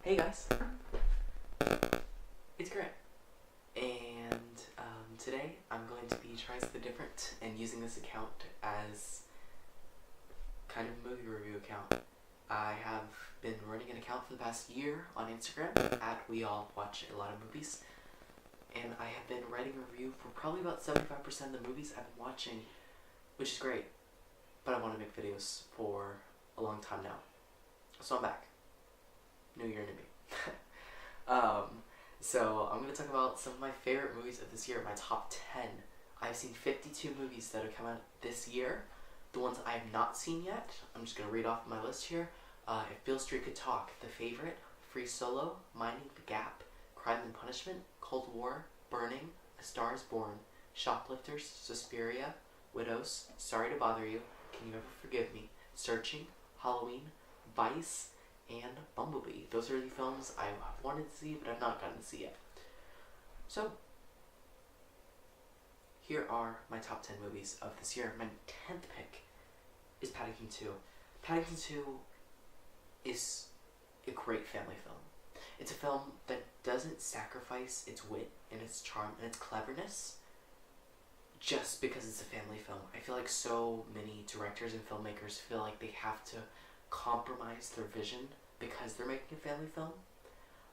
Hey guys, it's Grant, and today I'm going to be trying something different and using this account as kind of a movie review account. I have been running an account for the past year on Instagram at We All Watch a Lot of Movies, and I have been writing a review for probably about 75% of the movies I've been watching, which is great, but I want to make videos for a long time now. So I'm back. New year, new me. So I'm going to talk about some of my favorite movies of this year, my top 10. I've seen 52 movies that have come out this year. The ones I have not seen yet, I'm just going to read off my list here. If Beale Street Could Talk, The Favorite, Free Solo, Minding the Gap, Crime and Punishment, Cold War, Burning, A Star is Born, Shoplifters, Suspiria, Widows, Sorry to Bother You, Can You Ever Forgive Me, Searching, Halloween, Vice, and Bumblebee. Those are the films I wanted to see but I've not gotten to see yet. So, here are my top 10 movies of this year. My 10th pick is Paddington 2. Paddington 2 is a great family film. It's a film that doesn't sacrifice its wit and its charm and its cleverness just because it's a family film. I feel like so many directors and filmmakers feel like they have to compromise their vision because they're making a family film.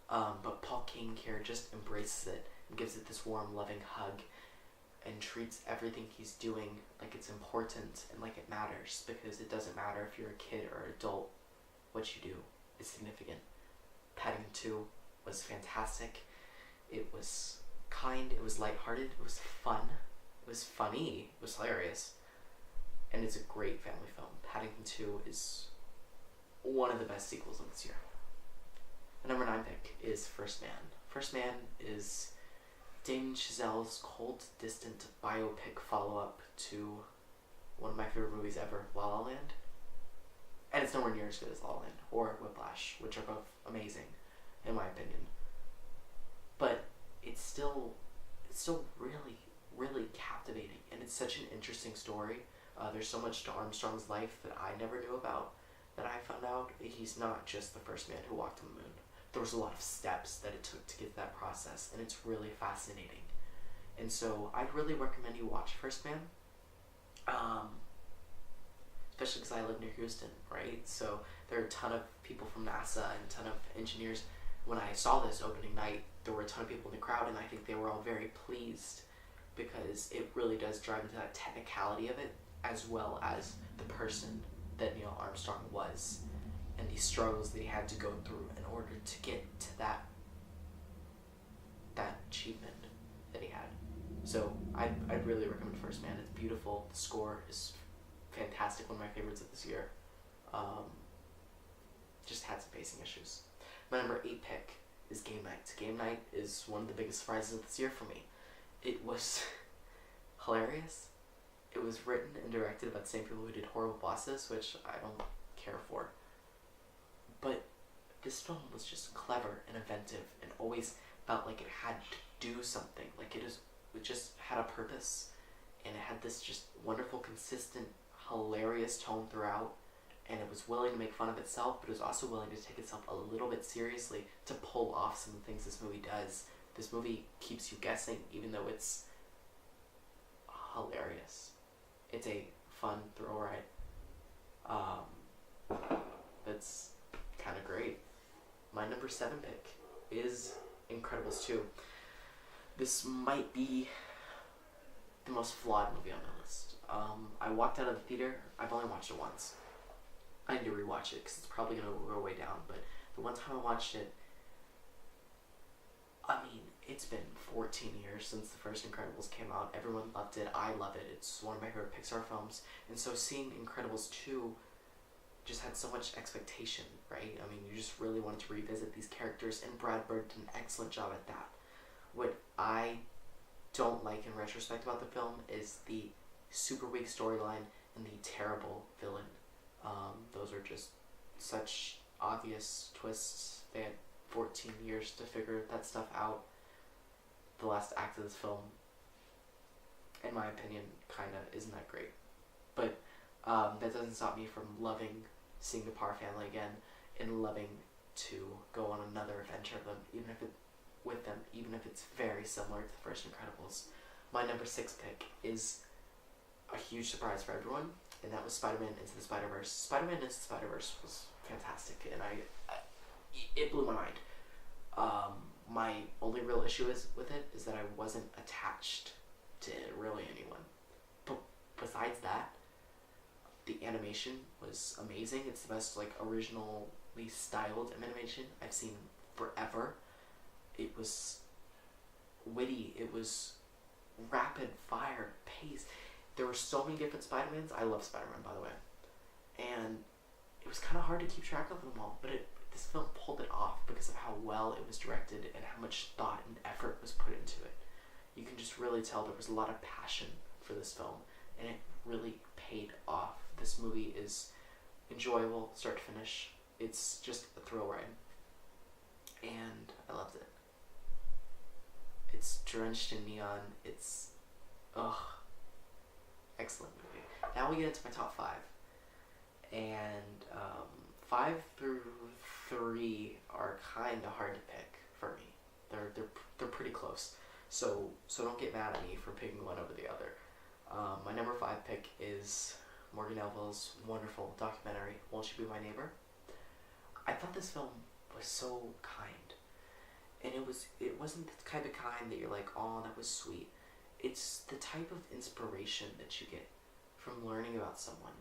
But Paul King here just embraces it and gives it this warm, loving hug and treats everything he's doing like it's important and like it matters, because it doesn't matter if you're a kid or an adult. What you do is significant. Paddington 2 was fantastic. It was kind, it was lighthearted, it was fun, it was funny, it was hilarious, and it's a great family film. Paddington 2 is one of the best sequels of this year. The number 9 pick is First Man. First Man is Damien Chazelle's cold, distant biopic follow-up to one of my favorite movies ever, La La Land. And it's nowhere near as good as La La Land or Whiplash, which are both amazing, in my opinion. But it's still really, really captivating, and it's such an interesting story. There's so much to Armstrong's life that I never knew about, that I found out he's not just the first man who walked on the moon. There was a lot of steps that it took to get to that process, and it's really fascinating. And so I'd really recommend you watch First Man, especially because I live near Houston, right? So there are a ton of people from NASA and a ton of engineers. When I saw this opening night, there were a ton of people in the crowd, and I think they were all very pleased because it really does drive into that technicality of it, as well as the person that Neil Armstrong was and the struggles that he had to go through in order to get to that achievement that he had. So I'd really recommend First Man. It's beautiful. The score is fantastic. One of my favorites of this year. Just had some pacing issues. My number 8 pick is Game Night. Game Night is one of the biggest surprises of this year for me. It was hilarious. It was written and directed by the same people who did Horrible Bosses, which I don't care for. But this film was just clever and inventive and always felt like it had to do something. Like it just had a purpose, and it had this just wonderful, consistent, hilarious tone throughout, and it was willing to make fun of itself, but it was also willing to take itself a little bit seriously to pull off some of the things this movie does. This movie keeps you guessing, even though it's hilarious. It's a fun thrill ride. That's kind of great. My number 7 pick is Incredibles 2. This might be the most flawed movie on my list. I walked out of the theater. I've only watched it once. I need to rewatch it because it's probably going to go way down. But the one time I watched it, I mean, it's been 14 years since the first Incredibles came out. Everyone loved it. I love it. It's one of my favorite Pixar films. And so seeing Incredibles 2 just had so much expectation, right? I mean, you just really wanted to revisit these characters, and Brad Bird did an excellent job at that. What I don't like in retrospect about the film is the super weak storyline and the terrible villain. Those are just such obvious twists. They had 14 years to figure that stuff out. The last act of this film, in my opinion, kind of isn't that great. But that doesn't stop me from loving seeing the Parr family again and loving to go on another adventure of them, even if it's very similar to the first Incredibles. My number 6 pick is a huge surprise for everyone, and that was Spider-Man Into the Spider-Verse. Spider-Man Into the Spider-Verse was fantastic, and it blew my mind. My only real issue with it is that I wasn't attached to really anyone. But besides that, the animation was amazing. It's the best originally styled animation I've seen forever. It was witty. It was rapid fire pace. There were so many different Spider-Mans. I love Spider-Man, by the way. And it was kind of hard to keep track of them all, but this film pulled it off because of how well it was directed and how much thought and effort was put into it. You can just really tell there was a lot of passion for this film, and it really paid off. This movie is enjoyable start to finish. It's just a thrill ride, and I loved it. It's drenched in neon. It's excellent movie. Now we get into my top 5, and 5 through 3 are kind of hard to pick for me. They're pretty close. So don't get mad at me for picking one over the other. My number 5 pick is Morgan Neville's wonderful documentary, Won't You Be My Neighbor? I thought this film was so kind. And it wasn't the kind of kind that you're like, oh, that was sweet. It's the type of inspiration that you get from learning about someone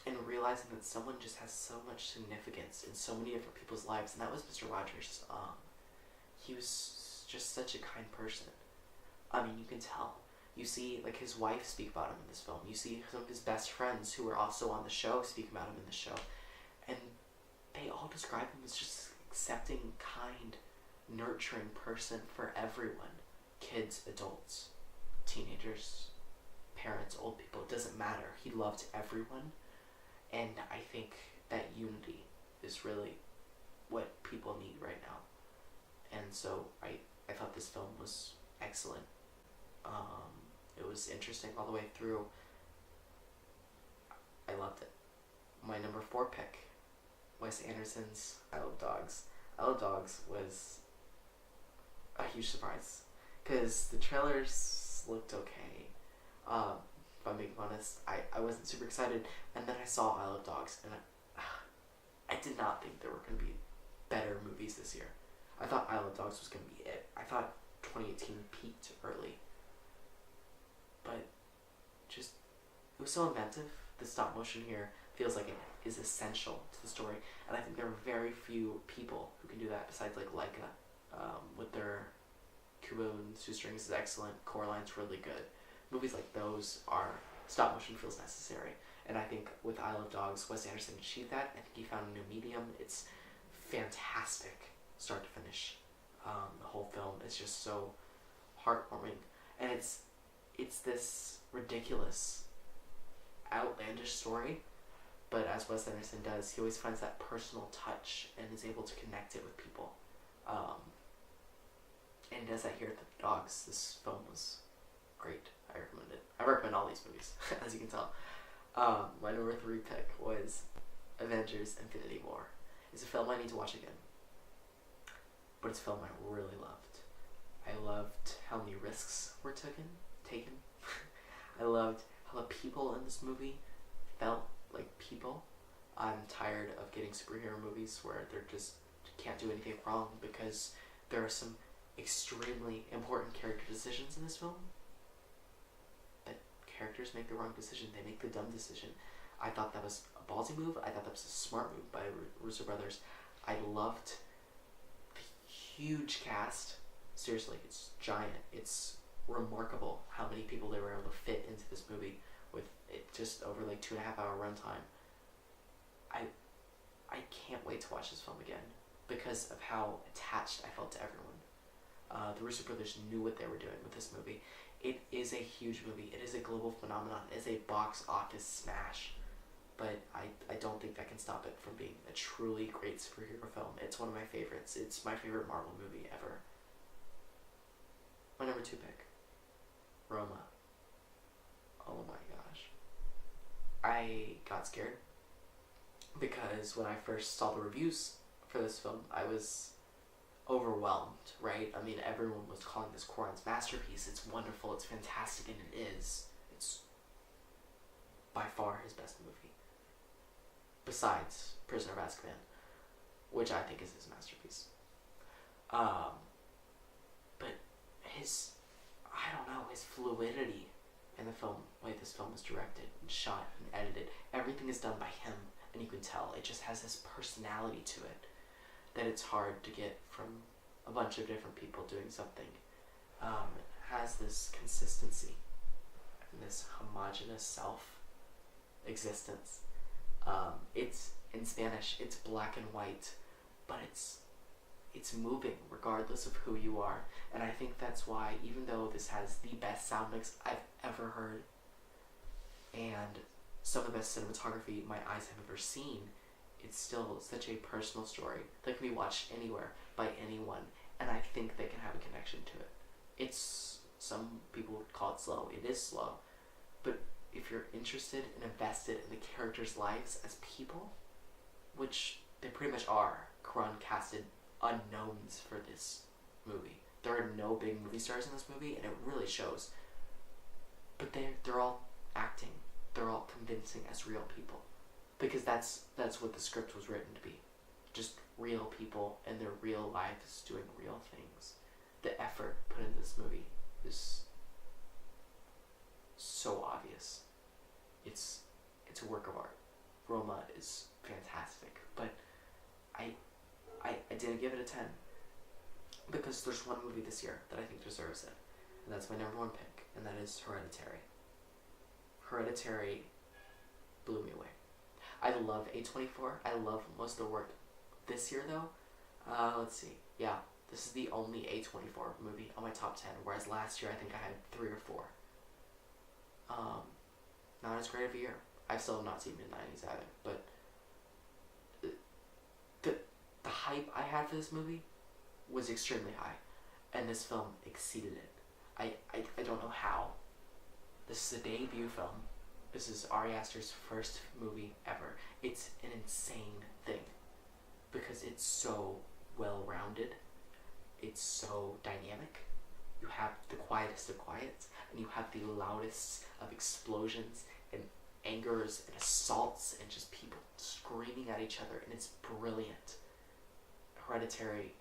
and realizing that someone just has so much significance in so many different people's lives. And that was Mr. Rogers. He was just such a kind person. I mean, you can tell. You see his wife speak about him in this film. You see some of his best friends who were also on the show speak about him in the show. And they all describe him as just accepting, kind, nurturing person for everyone. Kids, adults, teenagers, parents, old people. It doesn't matter. He loved everyone. And I think that unity is really what people need right now. And so I thought this film was excellent. It was interesting all the way through. I loved it. My number 4 pick, Wes Anderson's Isle of Dogs. Isle of Dogs was a huge surprise because the trailers looked okay. If I'm being honest, I wasn't super excited, and then I saw Isle of Dogs, and I did not think there were going to be better movies this year. I thought Isle of Dogs was going to be it. I thought 2018 peaked early. But just, it was so inventive. The stop motion here feels like it is essential to the story. And I think there are very few people who can do that besides Leica. With their Kubo and Shoestrings is excellent. Coraline's really good. Movies like those are, stop motion feels necessary. And I think with Isle of Dogs, Wes Anderson achieved that. I think he found a new medium. It's fantastic start to finish. The whole film is just so heartwarming. And it's this ridiculous, outlandish story, but as Wes Anderson does, he always finds that personal touch and is able to connect it with people. And does that here at the Dogs. This film was great. I recommend it. I recommend all these movies, as you can tell. My number 3 pick was Avengers: Infinity War. It's a film I need to watch again, but it's a film I really loved. I loved how many risks were taken. I loved how the people in this movie felt like people. I'm tired of getting superhero movies where they're just can't do anything wrong because there are some extremely important character decisions in this film. But characters make the wrong decision. They make the dumb decision. I thought that was a ballsy move. I thought that was a smart move by the Russo brothers. I loved the huge cast. Seriously, it's giant. It's remarkable how many people they were able to fit into this movie with it just over 2.5 hour runtime. I can't wait to watch this film again because of how attached I felt to everyone. The Russo brothers knew what they were doing with this movie. It is a huge movie. It is a global phenomenon. It is a box office smash. But I don't think that can stop it from being a truly great superhero film. It's one of my favorites. It's my favorite Marvel movie ever. My number 2 pick, Roma. Oh my gosh. I got scared because when I first saw the reviews for this film. I was overwhelmed, right? I mean, everyone was calling this Cuarón's masterpiece. It's wonderful, it's fantastic, and it is. It's by far his best movie. Besides Prisoner of Azkaban, which I think is his masterpiece. But his, I don't know, his fluidity in the film, the way this film was directed and shot and edited, everything is done by him, and you can tell it just has this personality to it that it's hard to get from a bunch of different people doing something. It has this consistency and this homogenous self-existence. It's in Spanish, it's black and white, but it's moving regardless of who you are. And I think that's why, even though this has the best sound mix I've ever heard and some of the best cinematography my eyes have ever seen, it's still such a personal story that can be watched anywhere by anyone, and I think they can have a connection to it. It's, some people would call it slow. It is slow, but if you're interested and invested in the characters' lives as people, which they pretty much are, Cuarón casted unknowns for this movie. There are no big movie stars in this movie, and it really shows. But they're all acting. They're all convincing as real people, because that's what the script was written to be. Just real people in their real lives doing real things. The effort put into this movie is so obvious. It's a work of art. Roma is fantastic, but I didn't give it a 10 because there's one movie this year that I think deserves it, and that's my number one pick, and that is Hereditary. Hereditary blew me away. I love A24. I love most of the work this year, though. Let's see. Yeah, this is the only A24 movie on my top 10, whereas last year I think I had 3 or 4. Not as great of a year. I still have not seen Mid-90s either, but the hype I had for this movie was extremely high, and this film exceeded it. I don't know how. This is a debut film. This is Ari Aster's first movie ever. It's an insane thing because it's so well-rounded. It's so dynamic. You have the quietest of quiets, and you have the loudest of explosions and angers and assaults and just people screaming at each other, and it's brilliant. Hereditary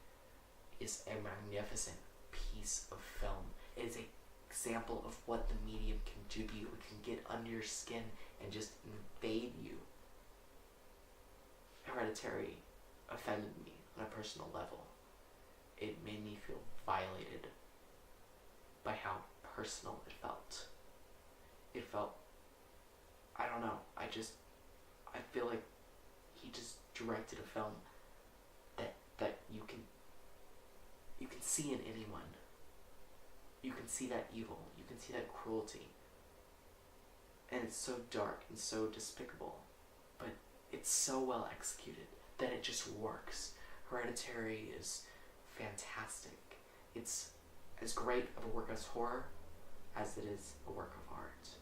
is a magnificent piece of film. It is an example of what the medium can do to you. It can get under your skin and just invade you. Hereditary offended me on a personal level. It made me feel violated by how personal it felt. It felt, I don't know, I feel like he just directed a film that you can see in anyone. You can see that evil, you can see that cruelty. And it's so dark and so despicable, but it's so well executed that it just works. Hereditary is fantastic. It's as great of a work as horror as it is a work of art.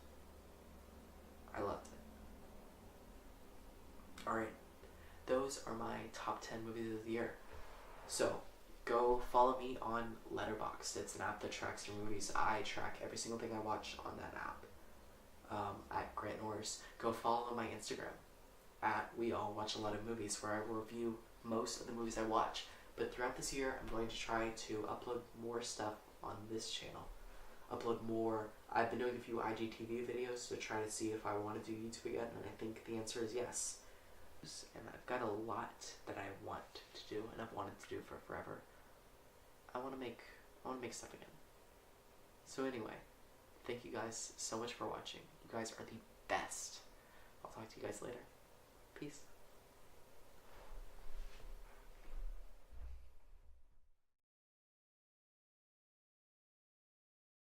I loved it. Alright, those are my top 10 movies of the year. So, go follow me on Letterboxd. It's an app that tracks your movies. I track every single thing I watch on that app. At Grant Norris. Go follow my Instagram at We All Watch a Lot of Movies, where I review most of the movies I watch. But throughout this year, I'm going to try to upload more stuff on this channel. Upload more. I've been doing a few IGTV videos to try to see if I want to do YouTube again, and I think the answer is yes. And I've got a lot that I want to do, and I've wanted to do for forever. I want to make stuff again. So anyway, thank you guys so much for watching. You guys are the best. I'll talk to you guys later. Peace.